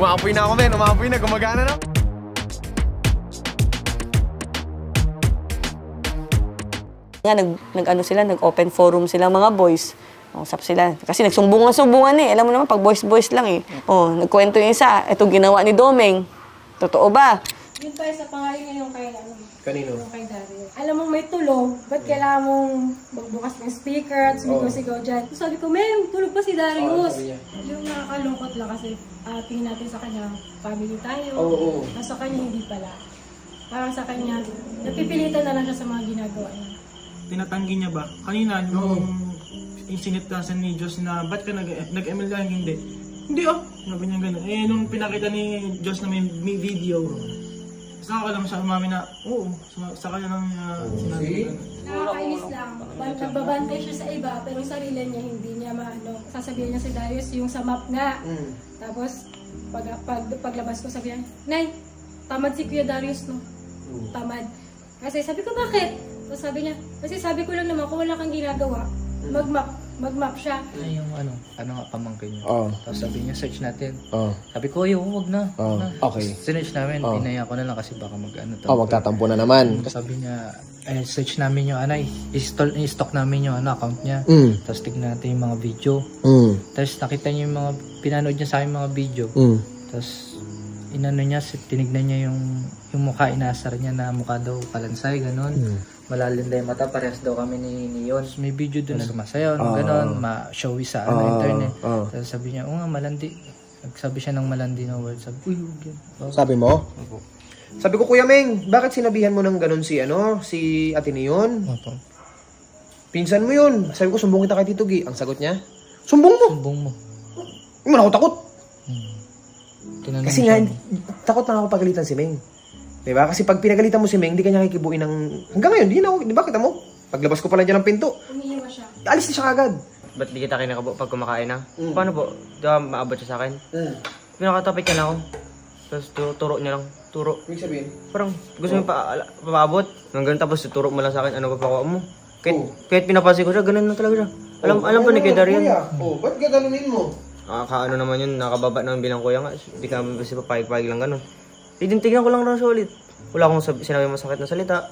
Umapoy na ako, men. Umapoy na. Gumagana na. Nga, nag-ano sila, nag-open forum sila mga boys. Usap sila. Kasi nagsumbungan-sumbungan eh. Alam mo naman, pag boys-boys lang eh. Nagkwento yung isa, ito ginawa ni Domeng. Totoo ba? Yun tayo sa pangalan ngayon kay ano. Kanino? Yung kay Dario. Alam mo may tulog, ba't kailangan mong magbukas ng speaker at sumigaw-sigaw dyan? Sabi ko, Mem, tulog pa si Darius. Yung nakakalungkot lang kasi tingin natin sa kanya, family tayo. Nasa kanya hindi pala. Parang sa kanya, napipilitan na lang siya sa mga ginagawa niya. Tinatanggi niya ba? Kanina, nung sinitasan ni Diyos na, ba't ka nag-ML lang? Hindi. Hindi sabi niya gano'n. Eh, nung pinakita ni Diyos na may video, saka lang siya umami na, oo, saka niya lang sinabi. Nakakainis lang. Nagbabantay siya sa iba, pero yung sarili niya, hindi niya maano. Sasabihin niya si Darius yung sa map nga. Tapos, paglabas ko, sabi niya, Nay, tamad si Kuya Darius, no? Tamad. Kasi sabi ko, bakit? Tapos sabi niya, kasi sabi ko lang naman, kung wala kang ginagawa, mag-map siya. Yung ano nga pamangkin niya. Tapos sabi niya, search natin. Sabi ko, huwag na. Okay. Sinearch namin, pinaya ko na lang kasi baka mag-ano. Magtatampo na naman. Sabi niya, search namin yung i-stock namin yung account niya. Tapos tignan natin yung mga video. Tapos nakita niya yung mga, pinanood niya sa akin mga video. Tapos, inano niya, tinignan niya yung mukha, inasar niya na mukha daw kalansay, gano'n. Malalim daw yung mata, parehas daw kami ni Yon. May video doon na sumasayaw, gano'n, ma-showy sa internet. Tapos sabi niya, nga, malandi. Nagsabi siya ng malandi na word. Sabi, uy, huwag yan. Sabi mo? Sabi ko, Kuya Meng, bakit sinabihan mo ng gano'n si Ate Neon? Pinsan mo yun. Sabi ko, sumbong kita kay Tito Gi. Ang sagot niya, sumbong mo. Sumbong mo. Hindi mo na ako takot. Kasi siya, nga, takot na ako pagalitan si Meng. Diba? Kasi pag pinagalitan mo si Meng, hindi kanya kikibuin ng... Hanggang ngayon, di ba kita mo? Paglabas ko pala dyan ng pinto, Umiiwa siya. alis na siya kagad. Ba't di kita kinakabo pag kumakain na? Paano po? Di ba maabot siya sa akin? Pinakatapik ka na ako. Tapos turo niya lang. Turo. Ibig sabihin? Parang gusto mo paabot. Hanggang tapos turo mo lang sa akin, ano papakuha mo? Kahit pinapansin ko siya, ganun na talaga siya. Alam pa ni Kuya Darian. Ba't gaganunin mo? Ano naman yun, nakababa naman bilang kuya nga. Hindi ka naman kasi papayag-payag lang gano'n. Tignan ko lang siya ulit. Wala akong sinabi masakit na salita.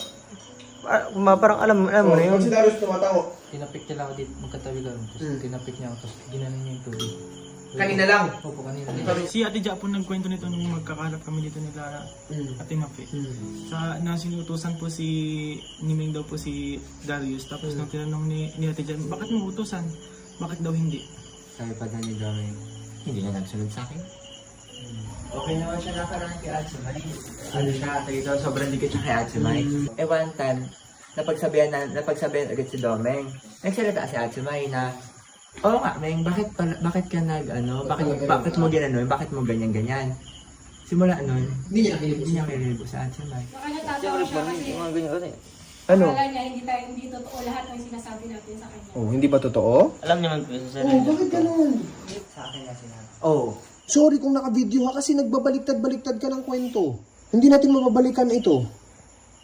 Parang alam mo na yun. Si Darius tumatango. tinapik niya lang ako dito, magkatabi lang. Tapos tinapik niya ako, tapos ginanon niya yung tubig. Kanina lang? Opo, kanina. Si Ate Ja po nagkwento nito nung magkakalap kami dito ni Clara at Mafi. Sa nasinutusan po ni Ming daw po si Darius. Tapos nung tinanong ni Ate Ja, bakit mo utusan? Bakit daw hindi? Sabi pa daw ni Domeng, hindi na nagsunod sa akin. Okay naman siya nakaraan kay Atsumay. Ano siya, ito, sobrang dikit siya kay Atsumay. One time, napagsabihan agad si Domeng. Nagsalita si Atsumay na, oo nga, Meng, bakit ka bakit mo ginanon, bakit mo ganyan-ganyan? Simula nun, hindi niya kililibo sa Atsumay. Baka natatawa siya kasi ano? akala niya hindi totoo lahat ng sinasabi natin sa kanya. Oh, hindi ba totoo? Alam niya man po sa sarili. Oh, bakit ganun? Sa akin na sinabi. Oh, sorry kung naka-video ha kasi nagbabaliktad-baliktad ka ng kwento. Hindi natin mababalikan ito.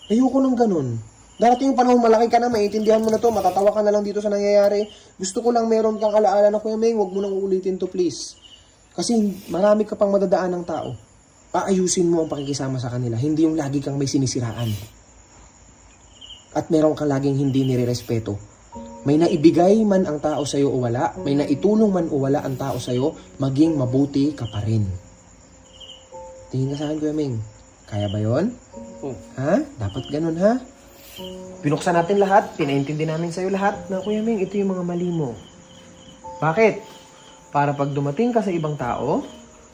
Ayoko nang ganun. Darating yung panahon, malaki ka na, maiintindihan mo na to, matatawa ka na lang dito sa nangyayari. Gusto ko lang meron kang alaala na, Kuya Meng, huwag mo nang uulitin to, please. Kasi marami ka pang madadaan ng tao. Aayusin mo ang pakikisama sa kanila, hindi yung lagi kang may sinisiraan. At meron kang laging hindi nire-respeto. May naibigay man ang tao sa'yo o wala, may naitulong man o wala ang tao sa'yo, maging mabuti ka pa rin. Tingin ka sa akin, Kuya Meng. Kaya ba yun? Ha? Dapat ganun, ha? Pinuksan natin lahat, pinaintindi namin sa'yo lahat na, Kuya Meng, ito yung mga mali mo. Bakit? Para pag dumating ka sa ibang tao,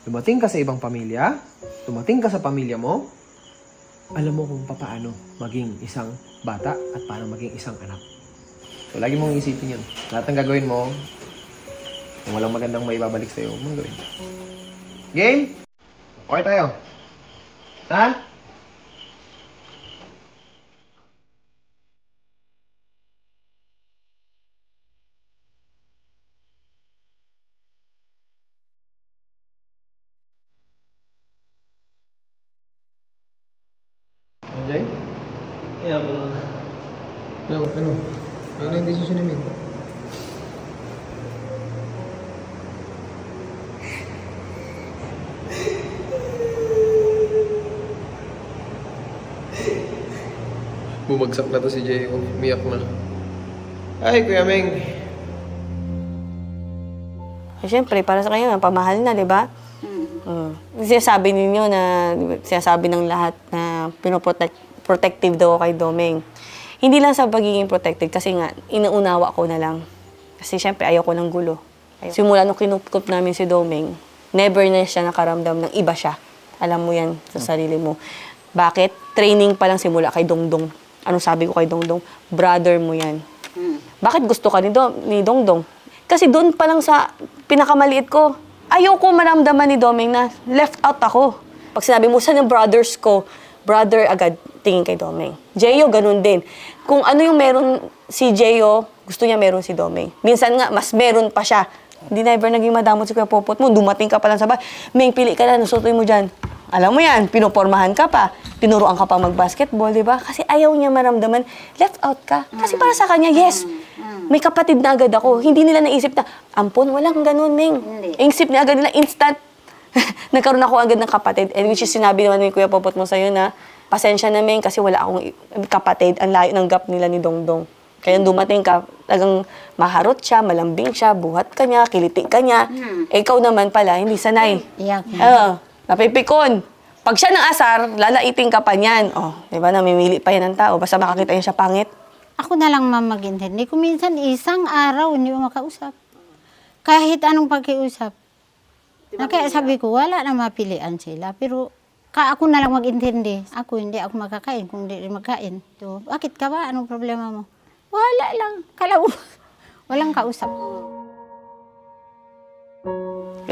dumating ka sa ibang pamilya, dumating ka sa pamilya mo, alam mo kung paano maging isang bata at paano maging isang anak. So, lagi mong isipin yun. Lahat ng gagawin mo, kung walang magandang may babalik sa'yo, huwag mong gawin. Game? Okay tayo. Ha? Jay? Yeah, Ano? Ano yung decision namin? Bumagsak na to si Jay. Umiyak na. Ay, Kuya Meng. Siyempre, para sa kanya, pamahal na, di ba? Sinasabi ninyo na, sinasabi ng lahat na protective daw kay Domeng. Hindi lang sa pagiging protective, kasi nga, inaunawa ko na lang. Kasi siyempre, ayaw ko ng gulo. Simula nung kinukup namin si Domeng, never na siya nakaramdam ng iba siya. Alam mo yan sa sarili mo. Bakit? Training pa lang simula kay Dongdong. Anong sabi ko kay Dongdong? Brother mo yan. Bakit gusto ka ni Dongdong? Kasi doon pa lang sa pinakamaliit ko, ayaw ko maramdaman ni Domeng na left out ako. Pag sinabi mo, saan yung brothers ko? Brother agad tingin kay Domeng. Jeyo, ganun din. Kung ano yung meron si Jeyo, gusto niya meron si Domeng. Minsan nga, mas meron pa siya. Hindi na ever naging madamot si Kuya Popot mo. Dumating ka pa lang sa bahay. Meng, pili ka na, nusutoy mo dyan. Alam mo yan, pinopormahan ka pa. Tinuruan ka pa mag-basketball, di ba? Kasi ayaw niya maramdaman, left out ka. Kasi para sa kanya, yes, may kapatid na agad ako. Hindi nila naisip na, ampon, walang ganun, Meng. Isip niya agad nila, instant. Nagkaroon ako agad ng kapatid. And which is sinabi naman ni Kuya Popot mo sa'yo na, pasensya na, Meng, kasi wala akong kapatid. Ang layo ng gap nila ni Dongdong. Kaya dumating ka, talagang maharot siya, malambing siya, buhat ka niya, kiliti ka niya. Eh, ikaw naman pala, hindi sanay. Iyak Napipikon. Pag siya ng asar, lalaiting ka pa niyan. Oh, di ba, namimili pa yan ng tao. Basta makakita niya siya pangit. Ako na lang mag-intindi. Kung minsan isang araw hindi mo makausap. Kahit anong pagkiusap. Kaya sabi ko, wala na mapilian sila. Pero ako na lang mag-intindi. Ako hindi ako makakain kung hindi rin magkain. So, bakit ka ba? Anong problema mo? Wala lang. Walang kausap.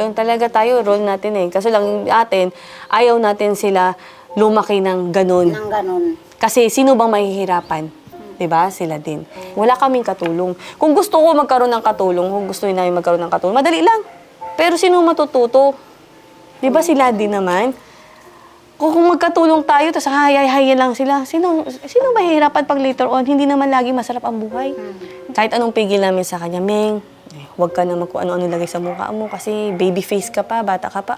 Yung talaga tayo, role natin eh. Kasi lang atin, ayaw natin sila lumaki ng ganun. Nang ganun. Kasi sino bang mahihirapan? Diba? Sila din. Wala kaming katulong. Kung gusto ko magkaroon ng katulong, kung gusto namin magkaroon ng katulong, madali lang. Pero sino matututo? Diba sila din naman? Kung magkatulong tayo, tapos hayay-hayay lang sila, sino mahihirapan pag later on? Hindi naman lagi masarap ang buhay. Kahit anong pigil namin sa kanya, Meng, huwag ka naman kung ano-ano lagay sa mukha mo kasi baby face ka pa, bata ka pa,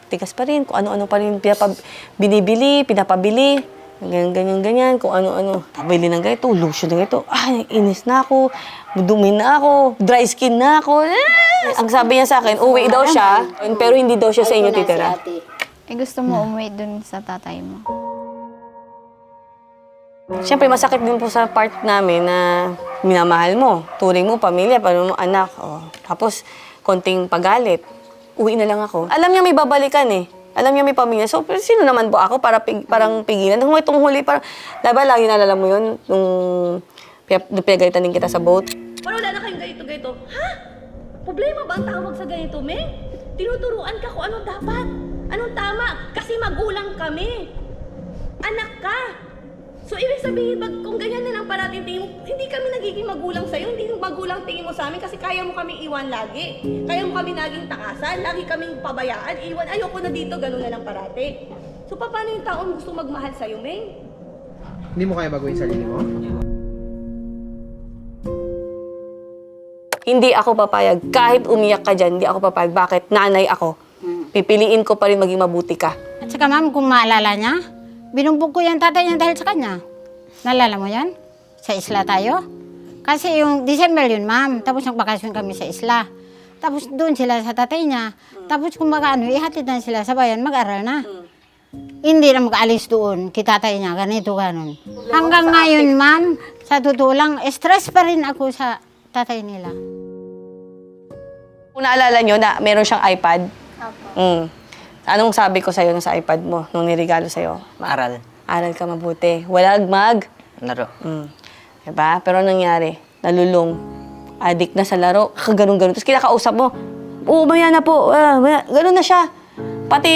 tigas pa rin. Kung ano-ano pa rin pinapabili, ganyan, kung ano-ano. Pabili ng ganito, lotion ng ganito. Inis na ako, dumi na ako, dry skin na ako. Ang sabi niya sa akin, uwi daw siya, pero hindi daw siya sa inyo titira. Gusto mo umuwi dun sa tatay mo? Siyempre, masakit din po sa part namin na minamahal mo. Turing mo, pamilya, paano mo, anak. Tapos, konting pagalit. Uwi na lang ako. Alam niya may babalikan eh. Alam niya may pamilya. So, sino naman po ako para parang pigilan? Nung itong huli, parang, diba, lagi naalala mo yun? Nung pinagalitan din kita sa boat. Pero wala na kayong ganito-ganito. Ha? Problema ba ang tawag sa ganito, Meng? Tinuturuan ka kung ano dapat. Anong tama? Kasi magulang kami. Anak ka. So, ibig sabihin, kung ganyan na lang parating tingin mo, hindi kami nagiging magulang sa'yo, hindi magulang tingin mo sa amin kasi kaya mo kami iwan lagi. Kaya mo kami naging takasan, lagi kaming pabayaan, iwan, ayoko na dito, gano'n na lang parati. So, paano yung taon gusto magmahal sa'yo, Meng? Hindi mo kaya baguhin sarili mo? Hindi ako papayag. Kahit umiyak ka dyan, hindi ako papayag. Bakit? Nanay ako. Pipiliin ko pa rin maging mabuti ka. At saka ma'am, kung maalala niya, binumbog ko yung tatay niya dahil sa kanya. Naalala mo yan? Sa isla tayo. Kasi yung December yun, ma'am. Tapos nagbakasyon kami sa isla. Tapos doon sila sa tatay niya. Tapos kung ihatid na sila sa bayan, mag-aral na. Hindi na mag-alis doon, kitatay niya, ganito, ganon. Hanggang ngayon, ma'am, sa totoo lang, stress pa rin ako sa tatay nila. Kung naalala nyo na meron siyang iPad, anong sabi ko sa'yo sa iPad mo nung niregalo sa'yo? Aral. Aral ka mabuti. Walang Laro. Diba? Pero anong nangyari? Nalulong. Addict na sa laro. Ganun-ganun. Tapos kinakausap mo, maya na po. Ganun na siya. Pati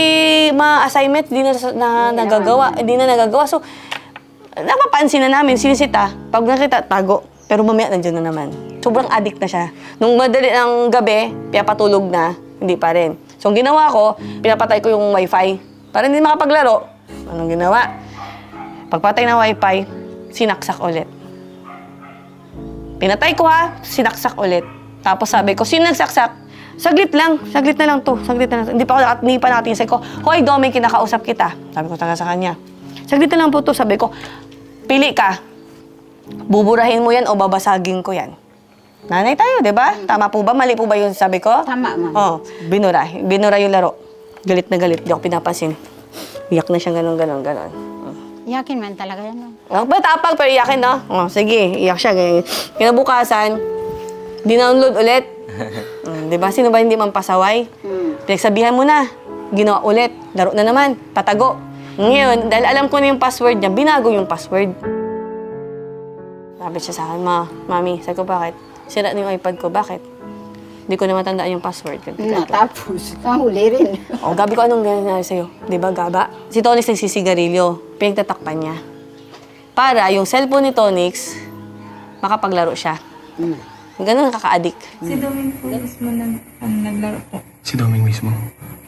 mga assignments, di na nagagawa. Hindi na nagagawa. So, napapansin na namin, sinisita. Pag nakita, tago. Pero mamaya, nandiyan na naman. Sobrang addict na siya. Nung madali ng gabi, pinapatulog na, hindi pa rin. So, ang ginawa ko, pinapatay ko yung wifi. Para hindi makapaglaro. Anong ginawa? Pagpatay ng wifi, sinaksak ulit. Pinatay ko sinaksak ulit. Tapos sabi ko, sino nagsaksak? Saglit na lang to. Hindi pa nakatingin. Sabi ko, hoy, Domeng, kinakausap kita. Sabi ko talaga sa kanya. Saglit na lang po to. Sabi ko, pili ka. Buburahin mo yan o babasagin ko yan. Nanay tayo, di ba? Tama po ba? Mali po ba yung sabi ko? Tama, ma'am. Oo, binura. Binura yung laro. Galit na galit. Di ako pinapansin. Iyak na siya ganon. Iyakin man talaga yan. No? Matapang pero iyakin, no? Sige, iyak siya. Kinabukasan, dinownload ulit. Di ba? Sino ba hindi man pasaway? Pinagsabihan mo na. Ginawa ulit. Laro na naman. Patago. Ngayon, dahil alam ko na yung password niya, binago yung password. Sabi siya sa akin, Mami, sabi ko, bakit? Sira na yung iPad ko, bakit? Hindi ko na matandaan yung password. Tapos, nahuli rin. Gabi ko, anong nangyari sa'yo? Di ba, Gaba? Si Tonix nagsisigarilyo. Pinagtatakpan niya. Para yung cellphone ni Tonix, makapaglaro siya. Ganun nakaka-addict. Si Doming po mismo naglaro po. Si Doming mismo?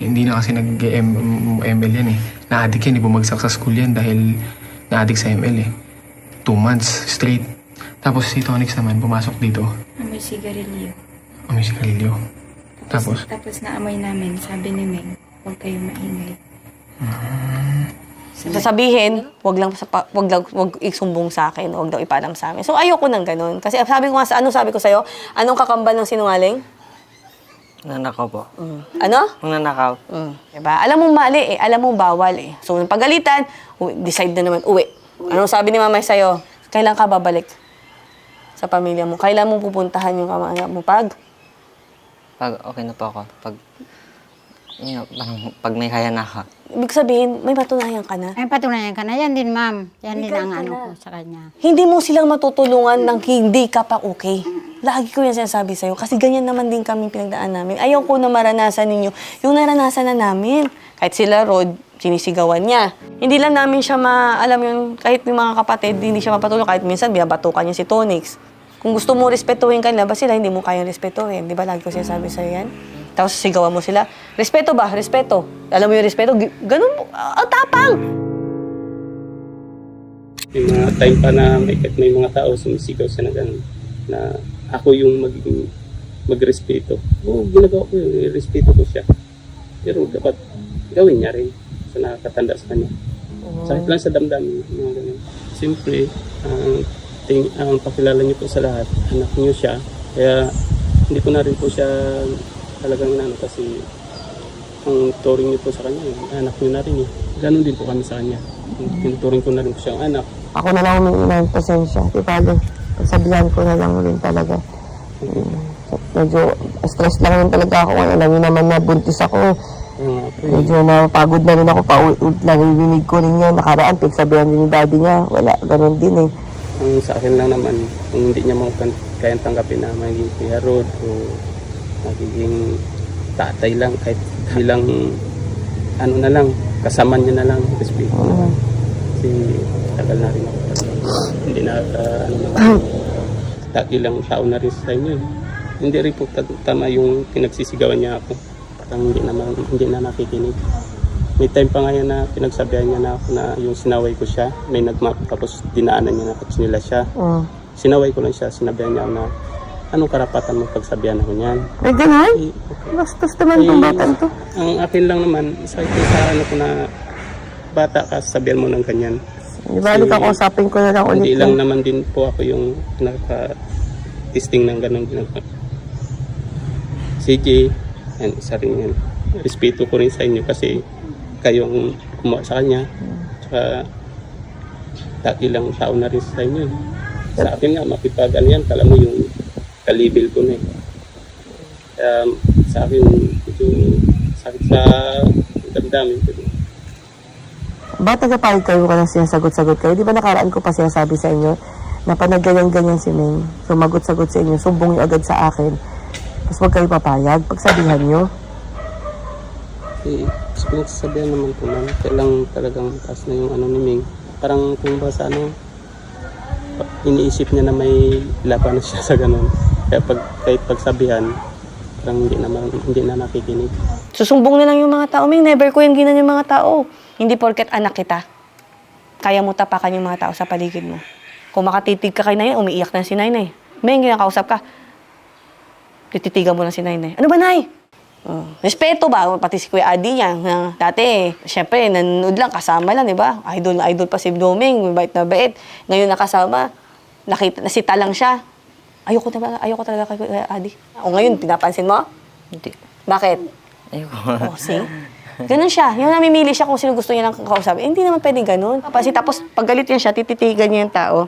Hindi na kasi nag-ML yan eh. Na-addict yan, bumagsak sa school yan dahil na-addict sa ML eh. 2 months straight. Tapos si Tonix naman, pumasok dito. Amoy sigarilyo. Amoy sigarilyo. Tapos naamoy namin, sabi ni Meng, huwag kayo maingay. Sasabihin, wag isumbong sa akin, wag daw ipalam sa amin. So ayoko nang ganun. Kasi sabi ko nga sabi ko sa'yo, anong kakambal ng sinungaling? Nanakaw po. Ano? Nanakaw. Diba? Alam mo mali eh, alam mo bawal eh. So nung pagalitan, decide na naman, uwi. Anong sabi ni Mama sa'yo? Kailan ka babalik sa pamilya mo? Kailan mo pupuntahan yung kamag mo pag okay na po ako. Pag may kaya na ako. Ibig sabihin, may patunayan ka na? May patunayan ka na. Yan din, ma'am. Yan din ang ano ko sa kanya. Hindi mo silang matutulungan ng hindi ka pa okay. Lagi ko yan sinasabi sa'yo. Kasi ganyan naman din kami pinagdaan namin. Ayaw ko na maranasan ninyo yung naranasan na namin. Kahit sila, Rod, sinisigawan niya. Hindi lang namin siya alam yun, kahit yung mga kapatid, hindi siya mapatulong. Kahit minsan, binabatukan niya si Tonix. Kung gusto mo respetuhin kanila, ba sila hindi mo kayang respetuhin? Di ba lagi ko sinasabi sa'yo yan? Tapos sigawan mo sila. Respeto ba? Respeto. Alam mo yung respeto? Ganun po. Tapang! May mga time pa na may mga tao sumisigaw siya na gano'n. Na ako yung magrespeto. Oo, ginagawa ko yun. Respeto ko siya. Pero dapat gawin niya rin sa nakakatanda sa kanya. Sakit lang sa damdamin. Mga ganun. Siyempre, ang pakilala niyo po sa lahat, anak niyo siya. Kaya hindi ko na rin po siya talagang kasi ang turing niyo po sa kanya, anak niyo na rin eh. Ganon din po kami sa kanya. Tinuturing ko na rin po siyang anak. Ako na lang humingi ng pasensya. Diba, pagsabihan ko na lang rin talaga. Medyo stress lang rin talaga ako. Alam niyo naman na buntis ako. Medyo napagod na rin ako. Narinig ko rin yan. Nakaraan, pagsabihan din ni daddy niya. Wala, ganon din eh. Ang sa akin lang naman, kung hindi niya kayang tanggapin na magiging Kuya Rod o magiging tatay lang, kahit bilang ano na lang, kasama niya na lang, respeto na lang. Kasi tagal na rin ako. Hindi na, ilang taon na rin sa inyo. Hindi rin po tama yung pinagsisigawan niya ako. Parang hindi na nakikinig. May time pa ngayon na pinagsabihan niya na ako na yung sinaway ko siya, may nagmap, tapos dinaanan niya na tapos nila siya. Sinaway ko lang siya, sinabihan niya na anong karapatan mo pagsabihan ako niyan? Ay, ganun? Bastos naman itong batang to. Ang akin lang naman, sa ano ko na bata ka, sabihan mo ng ganyan. Ibalik ako, usapin ko na lang ulit. Hindi lang naman din po ako yung naka-testing ng ganun ginagawa. CJ, yan, isa rin yan. Respeto ko rin sa inyo kasi kayong kumuha sa kanya. Tsaka ilang taon na rin sa inyo. Sa akin nga, makipag-ano yan, kala mo yung kalibil ko na eh. Sa akin, ito sakit sa damdamin ko. Ba't nagpapahid kayo ka na sinasagot-sagot kayo? Di ba nakaraan ko pa sinasabi sa inyo na pag nagganyan-ganyan si Meng, sumagot-sagot sa inyo, sumbong niyo agad sa akin. Tapos huwag kayo papayag, pagsabihan niyo. Sa pinagsasabihan naman po namin, kailang talagang taas na yung ano ni Meng. Parang kung ba sa iniisip niya na may laban na siya sa ganun. Kaya kahit pagsabihan, parang hindi na nakikinig. Susumbong na lang yung mga tao. Meng, never ko yung ginan yung mga tao. Hindi porket anak kita, kaya mo tapakan yung mga tao sa paligid mo. Kung makatitig ka kay Nainay, umiiyak na si Nainay. Meng, kinakausap ka, tititigan mo na si Nainay. Ano ba, Nay? Respeto ba? Pati si Kuya Adi niya. Dati, syempre, nanonood lang, kasama lang, di ba? Idol na idol pa si Doming, bait na bait. Ngayon nakasama, nasita lang siya. Ayoko talaga kay Kuya Adi. O ngayon, pinapansin mo? Hindi. Bakit? Ayoko. Oh, see? Ganun siya. Yung namimili siya kung sino gusto niya lang kausapin. Hindi naman pwedeng ganun. Kasi tapos, pag galit yan siya, tititigan niya yung tao.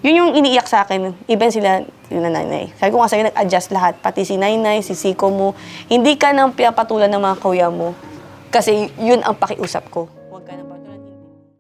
Yun yung iniiyak sa akin. Even sila nanay. Sabi ko nga sa'yo, nag-adjust lahat. Pati si Nainay, si Siko mo. Hindi ka nang pinapatulan ng mga kuya mo. Kasi yun ang pakiusap ko.